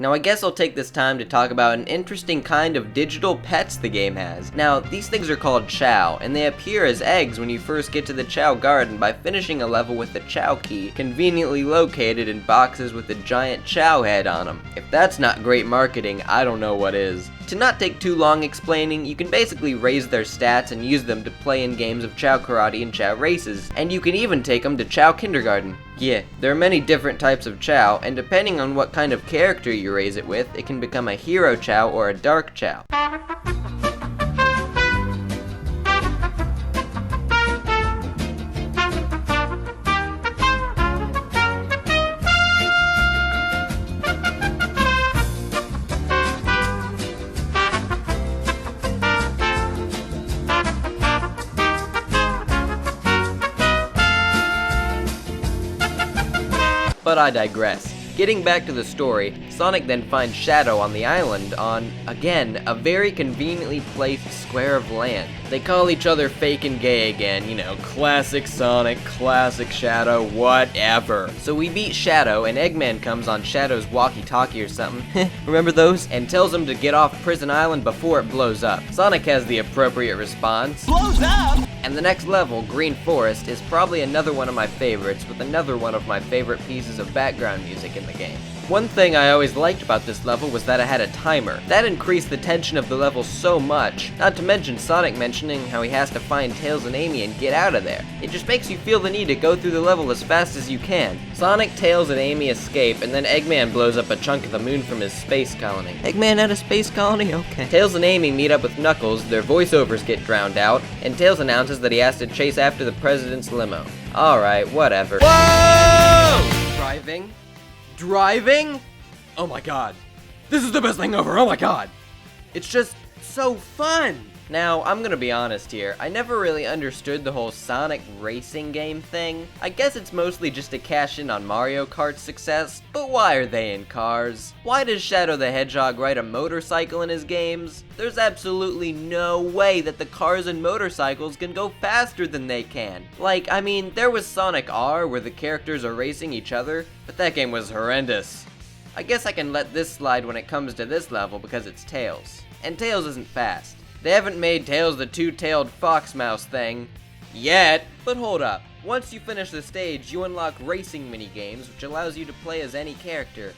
Now I guess I'll take this time to talk about an interesting kind of digital pets the game has. Now, these things are called Chow, and they appear as eggs when you first get to the Chow Garden by finishing a level with the Chow key, conveniently located in boxes with a giant Chow head on them. If that's not great marketing, I don't know what is. To not take too long explaining, you can basically raise their stats and use them to play in games of Chow Karate and Chow Races, and you can even take them to Chow Kindergarten. Yeah, there are many different types of Chow, and depending on what kind of character you raise it with, it can become a Hero Chow or a Dark Chow. But I digress. Getting back to the story, Sonic then finds Shadow on the island on, again, a very conveniently placed square of land. They call each other fake and gay again, you know, classic Sonic, classic Shadow, whatever. So we beat Shadow, and Eggman comes on Shadow's walkie-talkie or something, remember those? And tells him to get off Prison Island before it blows up. Sonic has the appropriate response. Blows up! And the next level, Green Forest, is probably another one of my favorites, with another one of my favorite pieces of background music in the game. One thing I always liked about this level was that it had a timer. That increased the tension of the level so much, not to mention Sonic mentioning how he has to find Tails and Amy and get out of there. It just makes you feel the need to go through the level as fast as you can. Sonic, Tails, and Amy escape, and then Eggman blows up a chunk of the moon from his space colony. Eggman at a space colony? Okay. Tails and Amy meet up with Knuckles, their voiceovers get drowned out, and Tails announces that he has to chase after the president's limo. Alright, whatever. Whoa! Driving? Oh my god. This is the best thing ever, oh my god. It's just so fun. Now, I'm gonna be honest here, I never really understood the whole Sonic racing game thing. I guess it's mostly just to cash in on Mario Kart's success, but why are they in cars? Why does Shadow the Hedgehog ride a motorcycle in his games? There's absolutely no way that the cars and motorcycles can go faster than they can. Like, I mean, there was Sonic R where the characters are racing each other, but that game was horrendous. I guess I can let this slide when it comes to this level because it's Tails. And Tails isn't fast. They haven't made Tails the two-tailed fox mouse thing yet, but hold up. Once you finish the stage, you unlock racing minigames, which allows you to play as any character.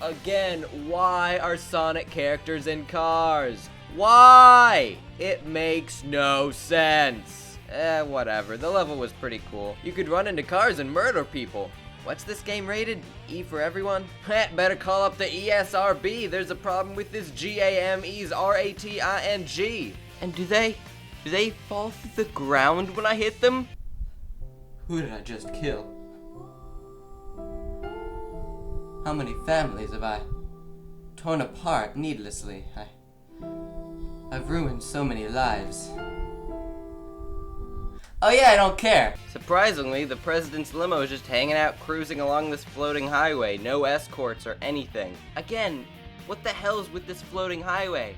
Again, why are Sonic characters in cars? Why? It makes no sense. Whatever. The level was pretty cool. You could run into cars and murder people. What's this game rated? E for everyone? Better call up the ESRB. There's a problem with this GAME's RATING. And do they fall through the ground when I hit them? Who did I just kill? How many families have I torn apart needlessly? I've ruined so many lives. Oh yeah, I don't care. Surprisingly, the president's limo is just hanging out cruising along this floating highway. No escorts or anything. Again, what the hell's with this floating highway?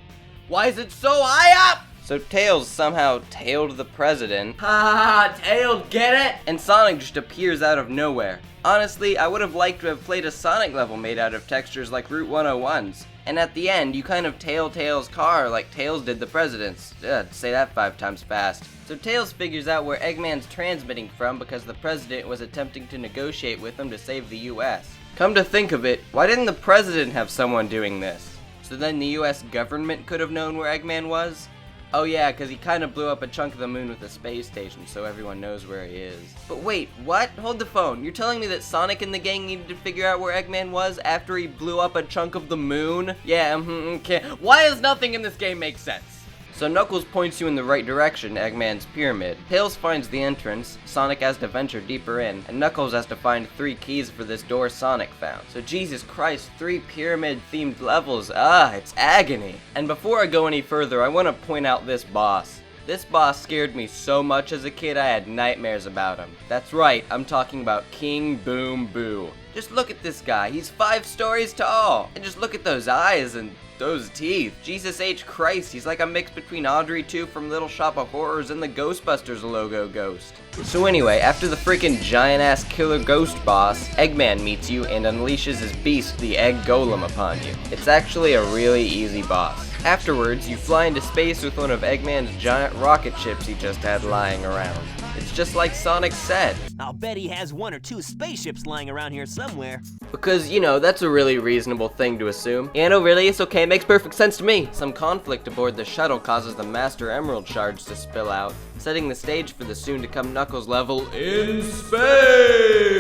Why is it so high up? So Tails somehow tailed the president. Ha, tailed, get it? And Sonic just appears out of nowhere. Honestly, I would have liked to have played a Sonic level made out of textures like Route 101's. And at the end, you kind of tail Tails' car like Tails did the president's. Say that 5 times fast. So Tails figures out where Eggman's transmitting from because the president was attempting to negotiate with him to save the US. Come to think of it, why didn't the president have someone doing this? So then the US government could have known where Eggman was? Oh yeah, because he kind of blew up a chunk of the moon with a space station, so everyone knows where he is. But wait, what? Hold the phone. You're telling me that Sonic and the gang needed to figure out where Eggman was after he blew up a chunk of the moon? Yeah, okay. Why does nothing in this game make sense? So Knuckles points you in the right direction, Eggman's pyramid. Tails finds the entrance, Sonic has to venture deeper in, and Knuckles has to find 3 keys for this door Sonic found. So Jesus Christ, 3 pyramid-themed levels, it's agony. And before I go any further, I want to point out this boss. This boss scared me so much as a kid I had nightmares about him. That's right, I'm talking about King Boom Boo. Just look at this guy. He's 5 stories tall. And just look at those eyes and those teeth. Jesus H. Christ, he's like a mix between Audrey 2 from Little Shop of Horrors and the Ghostbusters logo ghost. So anyway, after the freaking giant-ass killer ghost boss, Eggman meets you and unleashes his beast, the Egg Golem, upon you. It's actually a really easy boss. Afterwards, you fly into space with one of Eggman's giant rocket ships he just had lying around. It's just like Sonic said. I'll bet he has 1 or 2 spaceships lying around here somewhere. Because, you know, that's a really reasonable thing to assume. Yeah, no, really, it's okay, it makes perfect sense to me. Some conflict aboard the shuttle causes the Master Emerald shards to spill out, setting the stage for the soon-to-come Knuckles level in space!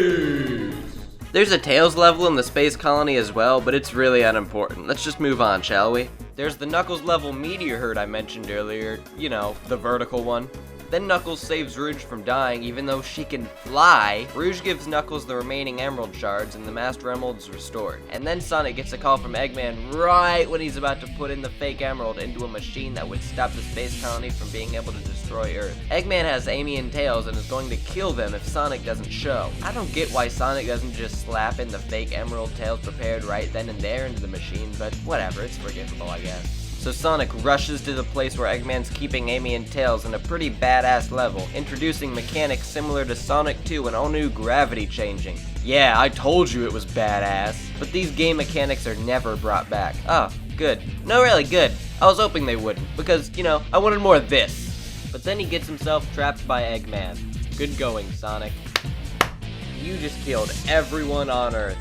There's a Tails level in the space colony as well, but it's really unimportant. Let's just move on, shall we? There's the Knuckles level Meteor herd I mentioned earlier, you know, the vertical one. Then Knuckles saves Rouge from dying even though she can fly. Rouge gives Knuckles the remaining Emerald shards and the Master Emerald is restored. And then Sonic gets a call from Eggman right when he's about to put in the fake Emerald into a machine that would stop the space colony from being able to destroy Earth. Eggman has Amy and Tails and is going to kill them if Sonic doesn't show. I don't get why Sonic doesn't just slap in the fake Emerald Tails prepared right then and there into the machine, but whatever, it's forgivable, I guess. So Sonic rushes to the place where Eggman's keeping Amy and Tails in a pretty badass level, introducing mechanics similar to Sonic 2 and all new gravity changing. Yeah, I told you it was badass. But these game mechanics are never brought back. Oh, good. No, really good. I was hoping they wouldn't, because, you know, I wanted more of this. But then he gets himself trapped by Eggman. Good going, Sonic. You just killed everyone on Earth.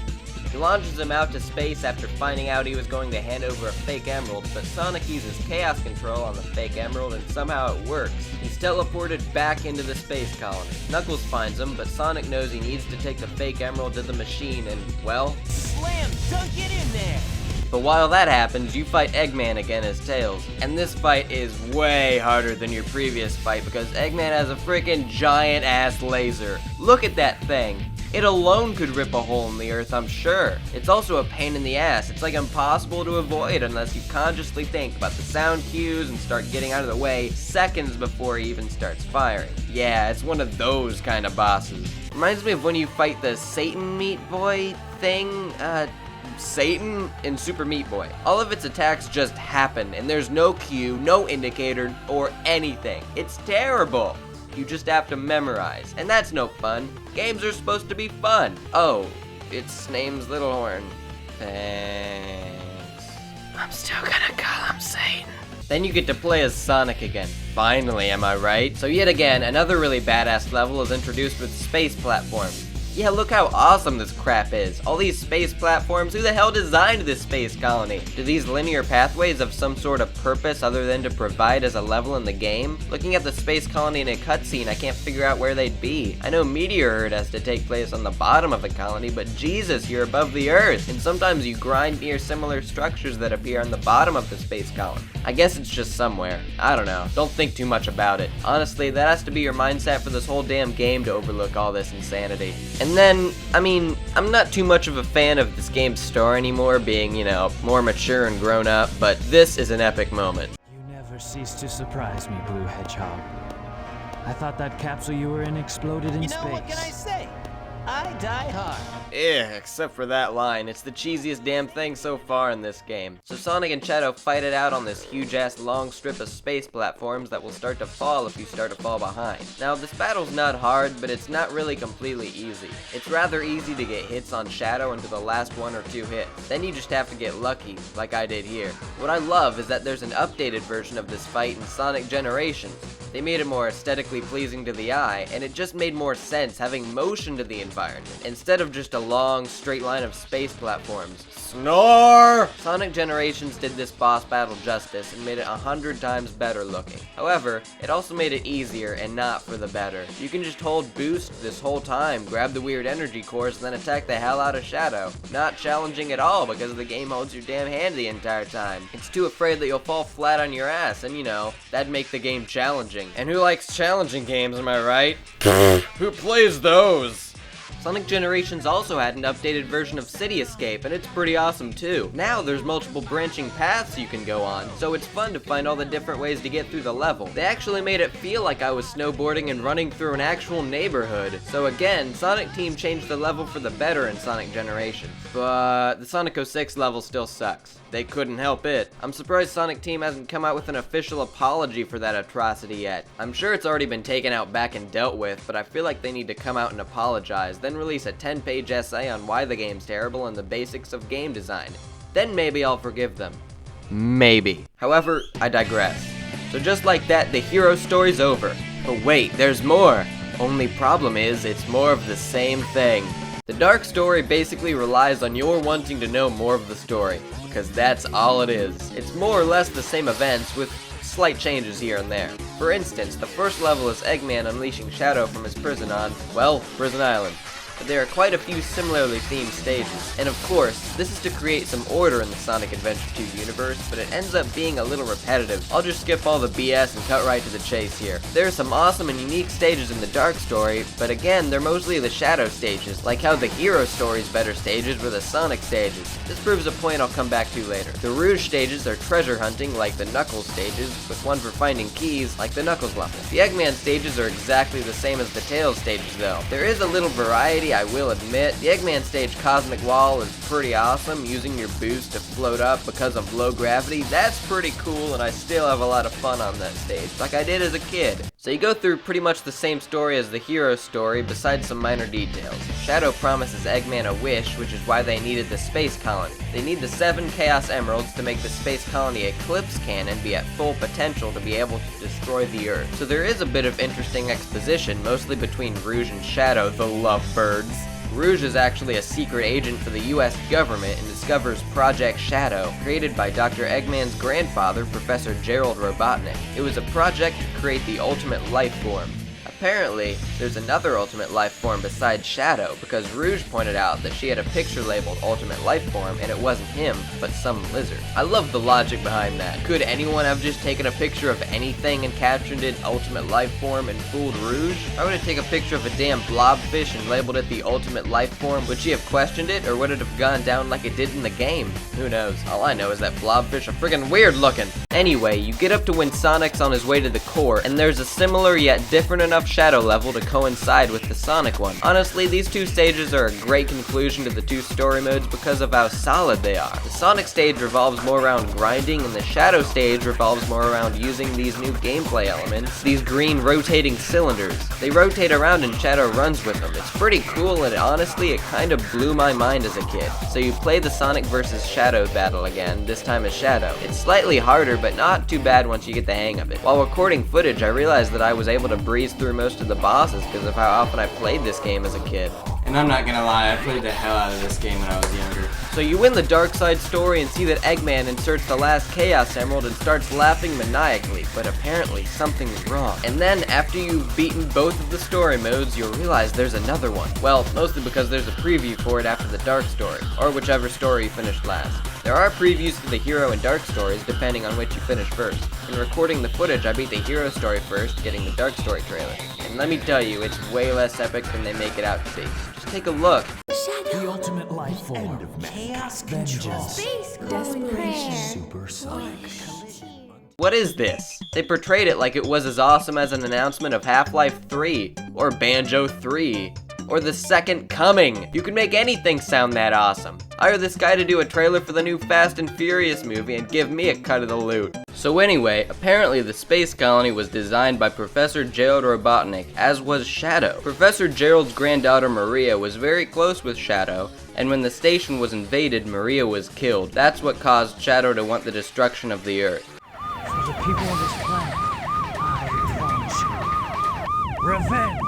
He launches him out to space after finding out he was going to hand over a fake emerald, but Sonic uses chaos control on the fake emerald and somehow it works. He's teleported back into the space colony. Knuckles finds him, but Sonic knows he needs to take the fake emerald to the machine and, well... Slam dunk it in there! But while that happens, you fight Eggman again as Tails. And this fight is way harder than your previous fight because Eggman has a freaking giant ass laser. Look at that thing. It alone could rip a hole in the earth, I'm sure. It's also a pain in the ass. It's like impossible to avoid unless you consciously think about the sound cues and start getting out of the way seconds before he even starts firing. Yeah, it's one of those kind of bosses. Reminds me of when you fight the Satan Meat Boy thing, Satan in Super Meat Boy. All of its attacks just happen, and there's no cue, no indicator, or anything. It's terrible. You just have to memorize, and that's no fun. Games are supposed to be fun. Oh, its name's Littlehorn. Thanks. I'm still gonna call him Satan. Then you get to play as Sonic again. Finally, am I right? So yet again, another really badass level is introduced with space platforms. Yeah, look how awesome this crap is. All these space platforms, who the hell designed this space colony? Do these linear pathways have some sort of purpose other than to provide as a level in the game? Looking at the space colony in a cutscene, I can't figure out where they'd be. I know Meteor herd has to take place on the bottom of the colony, but Jesus, you're above the earth. And sometimes you grind near similar structures that appear on the bottom of the space colony. I guess it's just somewhere. I don't know. Don't think too much about it. Honestly, that has to be your mindset for this whole damn game to overlook all this insanity. And then, I mean, I'm not too much of a fan of this game's story anymore, being, you know, more mature and grown up, but this is an epic moment. You never cease to surprise me, Blue Hedgehog. I thought that capsule you were in exploded in space. You know, what can I say? I die hard. Yeah, except for that line. It's the cheesiest damn thing so far in this game. So Sonic and Shadow fight it out on this huge-ass long strip of space platforms that will start to fall if you start to fall behind. Now, this battle's not hard, but it's not really completely easy. It's rather easy to get hits on Shadow into the last 1 or 2 hits. Then you just have to get lucky, like I did here. What I love is that there's an updated version of this fight in Sonic Generations. They made it more aesthetically pleasing to the eye, and it just made more sense having motion to the environment, instead of just a long, straight line of space platforms. Snore! Sonic Generations did this boss battle justice and made it 100 times better looking. However, it also made it easier and not for the better. You can just hold boost this whole time, grab the weird energy cores, and then attack the hell out of Shadow. Not challenging at all because the game holds your damn hand the entire time. It's too afraid that you'll fall flat on your ass, and you know, that'd make the game challenging. And who likes challenging games, am I right? Who plays those? Sonic Generations also had an updated version of City Escape, and it's pretty awesome too. Now there's multiple branching paths you can go on, so it's fun to find all the different ways to get through the level. They actually made it feel like I was snowboarding and running through an actual neighborhood. So again, Sonic Team changed the level for the better in Sonic Generations. But the Sonic 06 level still sucks. They couldn't help it. I'm surprised Sonic Team hasn't come out with an official apology for that atrocity yet. I'm sure it's already been taken out back and dealt with, but I feel like they need to come out and apologize, then release a 10-page essay on why the game's terrible and the basics of game design. Then maybe I'll forgive them. Maybe. However, I digress. So just like that, the hero story's over. But wait, there's more! Only problem is, it's more of the same thing. The Dark story basically relies on your wanting to know more of the story, because that's all it is. It's more or less the same events with slight changes here and there. For instance, the first level is Eggman unleashing Shadow from his prison on, well, Prison Island. But there are quite a few similarly themed stages. And of course, this is to create some order in the Sonic Adventure 2 universe, but it ends up being a little repetitive. I'll just skip all the BS and cut right to the chase here. There are some awesome and unique stages in the Dark story, but again, they're mostly the Shadow stages, like how the Hero story's better stages were the Sonic stages. This proves a point I'll come back to later. The Rouge stages are treasure hunting, like the Knuckles stages, with one for finding keys, like the Knuckles level. The Eggman stages are exactly the same as the Tails stages though. There is a little variety, I will admit. The Eggman stage Cosmic Wall is pretty awesome, using your boost to float up because of low gravity. That's pretty cool, and I still have a lot of fun on that stage, like I did as a kid. So you go through pretty much the same story as the Hero story, besides some minor details. Shadow promises Eggman a wish, which is why they needed the space colony. They need the 7 Chaos Emeralds to make the space colony Eclipse Cannon be at full potential to be able to destroy the Earth. So there is a bit of interesting exposition, mostly between Rouge and Shadow, the lovebirds. Rouge is actually a secret agent for the US government and discovers Project Shadow, created by Dr. Eggman's grandfather, Professor Gerald Robotnik. It was a project to create the ultimate life form. Apparently, there's another ultimate life form besides Shadow, because Rouge pointed out that she had a picture labeled Ultimate Life Form, and it wasn't him, but some lizard. I love the logic behind that. Could anyone have just taken a picture of anything and captioned it Ultimate Life Form and fooled Rouge? If I would have taken a picture of a damn blobfish and labeled it the Ultimate Life Form, would she have questioned it, or would it have gone down like it did in the game? Who knows? All I know is that blobfish are friggin' weird looking. Anyway, you get up to when Sonic's on his way to the core, and there's a similar yet different enough Shadow level to coincide with the Sonic one. Honestly, these two stages are a great conclusion to the two story modes because of how solid they are. The Sonic stage revolves more around grinding, and the Shadow stage revolves more around using these new gameplay elements, these green rotating cylinders. They rotate around and Shadow runs with them. It's pretty cool, and honestly, it kind of blew my mind as a kid. So you play the Sonic vs. Shadow battle again, this time as Shadow. It's slightly harder, but not too bad once you get the hang of it. While recording footage, I realized that I was able to breeze through most of the bosses because of how often I played this game as a kid. And I'm not gonna lie, I played the hell out of this game when I was younger. So you win the Dark Side story and see that Eggman inserts the last Chaos Emerald and starts laughing maniacally, but apparently something's wrong. And then, after you've beaten both of the story modes, you'll realize there's another one. Well, mostly because there's a preview for it after the Dark story, or whichever story you finished last. There are previews for the Hero and Dark stories, depending on which you finish first. In recording the footage, I beat the Hero story first, getting the Dark story trailer. And let me tell you, it's way less epic than they make it out to be. Just take a look. The ultimate life form. Chaos Vengeance. Space desperation. Supersonic. What is this? They portrayed it like it was as awesome as an announcement of Half-Life 3, or Banjo 3, or The Second Coming. You can make anything sound that awesome. Hire this guy to do a trailer for the new Fast and Furious movie and give me a cut of the loot. So anyway, apparently the space colony was designed by Professor Gerald Robotnik, as was Shadow. Professor Gerald's granddaughter Maria was very close with Shadow, and when the station was invaded, Maria was killed. That's what caused Shadow to want the destruction of the Earth. For the people of this planet, I promise you, revenge!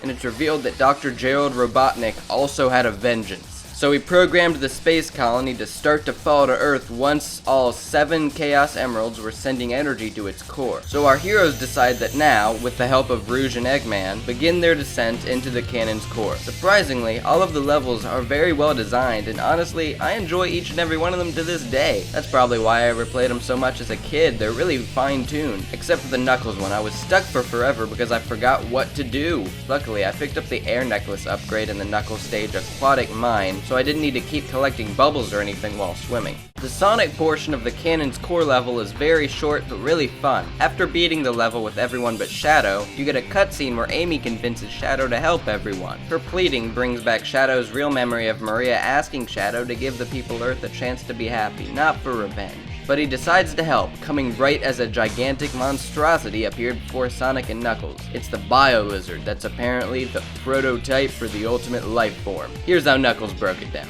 And it's revealed that Dr. Gerald Robotnik also had a vengeance. So he programmed the space colony to start to fall to Earth once all 7 Chaos Emeralds were sending energy to its core. So our heroes decide that now, with the help of Rouge and Eggman, begin their descent into the cannon's core. Surprisingly, all of the levels are very well designed, and honestly, I enjoy each and every one of them to this day. That's probably why I replayed them so much as a kid. They're really fine-tuned. Except for the Knuckles one, I was stuck for forever because I forgot what to do. Luckily, I picked up the air necklace upgrade in the Knuckles stage Aquatic Mine, so I didn't need to keep collecting bubbles or anything while swimming. The Sonic portion of the cannon's core level is very short but really fun. After beating the level with everyone but Shadow, you get a cutscene where Amy convinces Shadow to help everyone. Her pleading brings back Shadow's real memory of Maria asking Shadow to give the people Earth a chance to be happy, not for revenge. But he decides to help, coming right as a gigantic monstrosity appeared before Sonic and Knuckles. It's the Bio-Lizard that's apparently the prototype for the ultimate life form. Here's how Knuckles broke it down.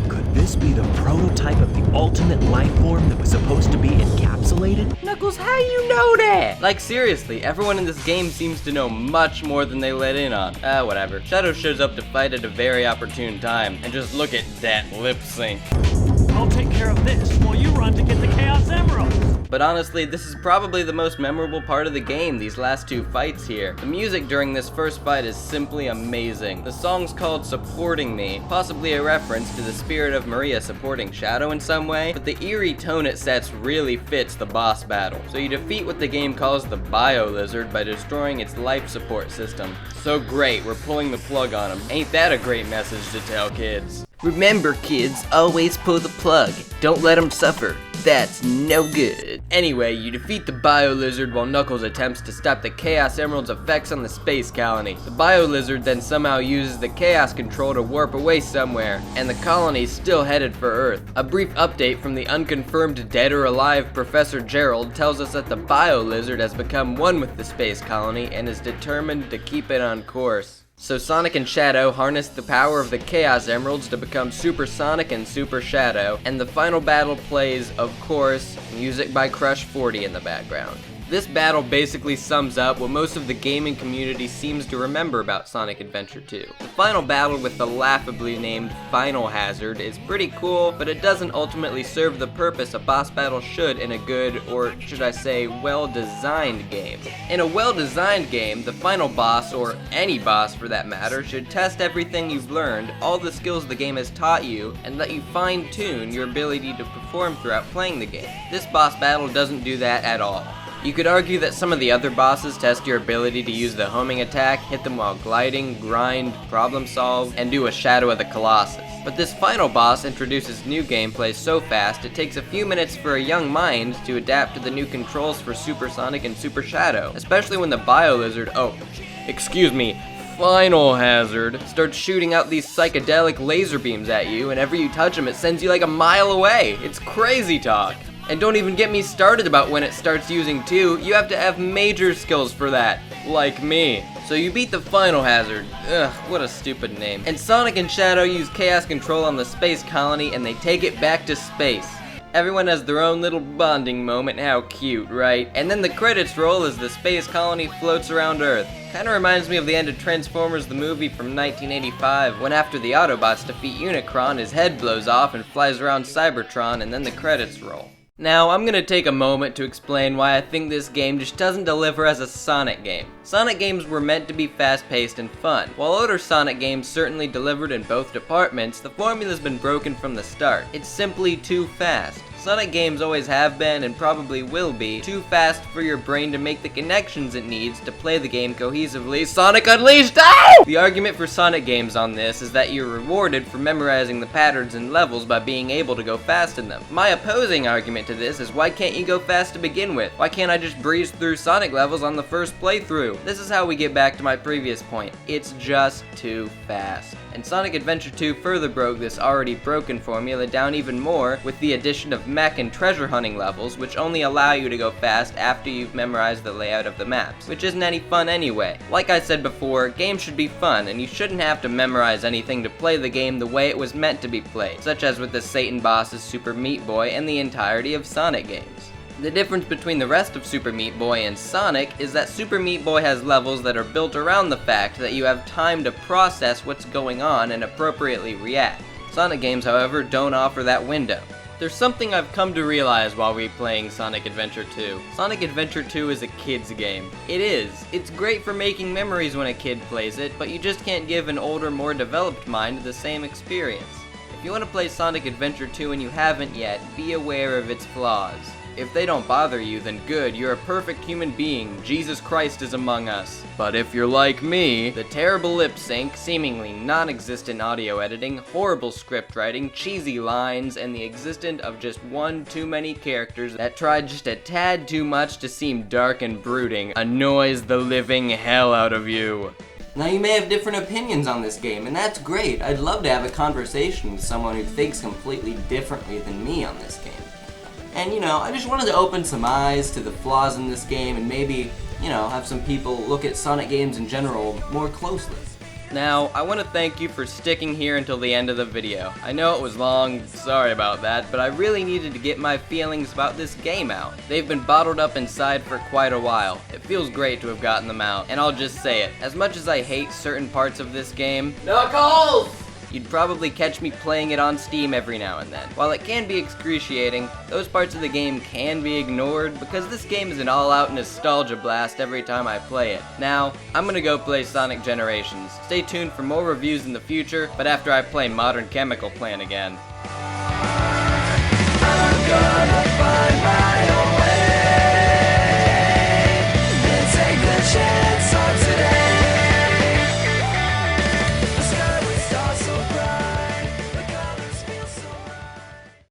Could this be the prototype of the ultimate life form that was supposed to be encapsulated? Knuckles, how you know that? Like seriously, everyone in this game seems to know much more than they let in on. Whatever. Shadow shows up to fight at a very opportune time, and just look at that lip sync. I'll take care of this while you run to get the Chaos Emeralds. But honestly, this is probably the most memorable part of the game, these last 2 fights here. The music during this first fight is simply amazing. The song's called Supporting Me, possibly a reference to the spirit of Maria supporting Shadow in some way, but the eerie tone it sets really fits the boss battle. So you defeat what the game calls the Bio-Lizard by destroying its life support system. So great, we're pulling the plug on him. Ain't that a great message to tell kids? Remember kids, always pull the plug. Don't let them suffer. That's no good. Anyway, you defeat the Bio-Lizard while Knuckles attempts to stop the Chaos Emerald's effects on the space colony. The Bio-Lizard then somehow uses the Chaos Control to warp away somewhere, and the colony's still headed for Earth. A brief update from the unconfirmed dead or alive Professor Gerald tells us that the Bio-Lizard has become one with the space colony and is determined to keep it on course. So Sonic and Shadow harness the power of the Chaos Emeralds to become Super Sonic and Super Shadow, and the final battle plays, of course, music by Crush 40 in the background. This battle basically sums up what most of the gaming community seems to remember about Sonic Adventure 2. The final battle with the laughably named Final Hazard is pretty cool, but it doesn't ultimately serve the purpose a boss battle should in a good, or should I say, well-designed game. In a well-designed game, the final boss, or any boss for that matter, should test everything you've learned, all the skills the game has taught you, and let you fine-tune your ability to perform throughout playing the game. This boss battle doesn't do that at all. You could argue that some of the other bosses test your ability to use the homing attack, hit them while gliding, grind, problem solve, and do a Shadow of the Colossus. But this final boss introduces new gameplay so fast it takes a few minutes for a young mind to adapt to the new controls for Super Sonic and Super Shadow, especially when the Bio-Lizard, Final Hazard starts shooting out these psychedelic laser beams at you, and whenever you touch them it sends you like a mile away. It's crazy talk. And don't even get me started about when it starts using 2, you have to have major skills for that, like me. So you beat the Final Hazard, ugh, what a stupid name. And Sonic and Shadow use Chaos Control on the space colony and they take it back to space. Everyone has their own little bonding moment, how cute, right? And then the credits roll as the space colony floats around Earth. Kinda reminds me of the end of Transformers the movie from 1985, when after the Autobots defeat Unicron, his head blows off and flies around Cybertron, and then the credits roll. Now, I'm gonna take a moment to explain why I think this game just doesn't deliver as a Sonic game. Sonic games were meant to be fast-paced and fun. While older Sonic games certainly delivered in both departments, the formula's been broken from the start. It's simply too fast. Sonic games always have been, and probably will be, too fast for your brain to make the connections it needs to play the game cohesively. Sonic Unleashed! Ow! The argument for Sonic games on this is that you're rewarded for memorizing the patterns and levels by being able to go fast in them. My opposing argument to this is why can't you go fast to begin with? Why can't I just breeze through Sonic levels on the first playthrough? This is how we get back to my previous point. It's just too fast. And Sonic Adventure 2 further broke this already broken formula down even more with the addition of mech and treasure hunting levels, which only allow you to go fast after you've memorized the layout of the maps, which isn't any fun anyway. Like I said before, games should be fun, and you shouldn't have to memorize anything to play the game the way it was meant to be played, such as with the Satan boss's Super Meat Boy and the entirety of Sonic games. The difference between the rest of Super Meat Boy and Sonic is that Super Meat Boy has levels that are built around the fact that you have time to process what's going on and appropriately react. Sonic games, however, don't offer that window. There's something I've come to realize while replaying Sonic Adventure 2. Sonic Adventure 2 is a kid's game. It is. It's great for making memories when a kid plays it, but you just can't give an older, more developed mind the same experience. If you want to play Sonic Adventure 2 and you haven't yet, be aware of its flaws. If they don't bother you, then good, you're a perfect human being, Jesus Christ is among us. But if you're like me, the terrible lip sync, seemingly non-existent audio editing, horrible script writing, cheesy lines, and the existence of just one too many characters that tried just a tad too much to seem dark and brooding annoys the living hell out of you. Now you may have different opinions on this game, and that's great. I'd love to have a conversation with someone who thinks completely differently than me on this game. And I just wanted to open some eyes to the flaws in this game and maybe, have some people look at Sonic games in general more closely. Now, I want to thank you for sticking here until the end of the video. I know it was long, sorry about that, but I really needed to get my feelings about this game out. They've been bottled up inside for quite a while. It feels great to have gotten them out, and I'll just say it. As much as I hate certain parts of this game, Knuckles! You'd probably catch me playing it on Steam every now and then. While it can be excruciating, those parts of the game can be ignored because this game is an all-out nostalgia blast every time I play it. Now, I'm gonna go play Sonic Generations. Stay tuned for more reviews in the future, but after I play Modern Chemical Plant again.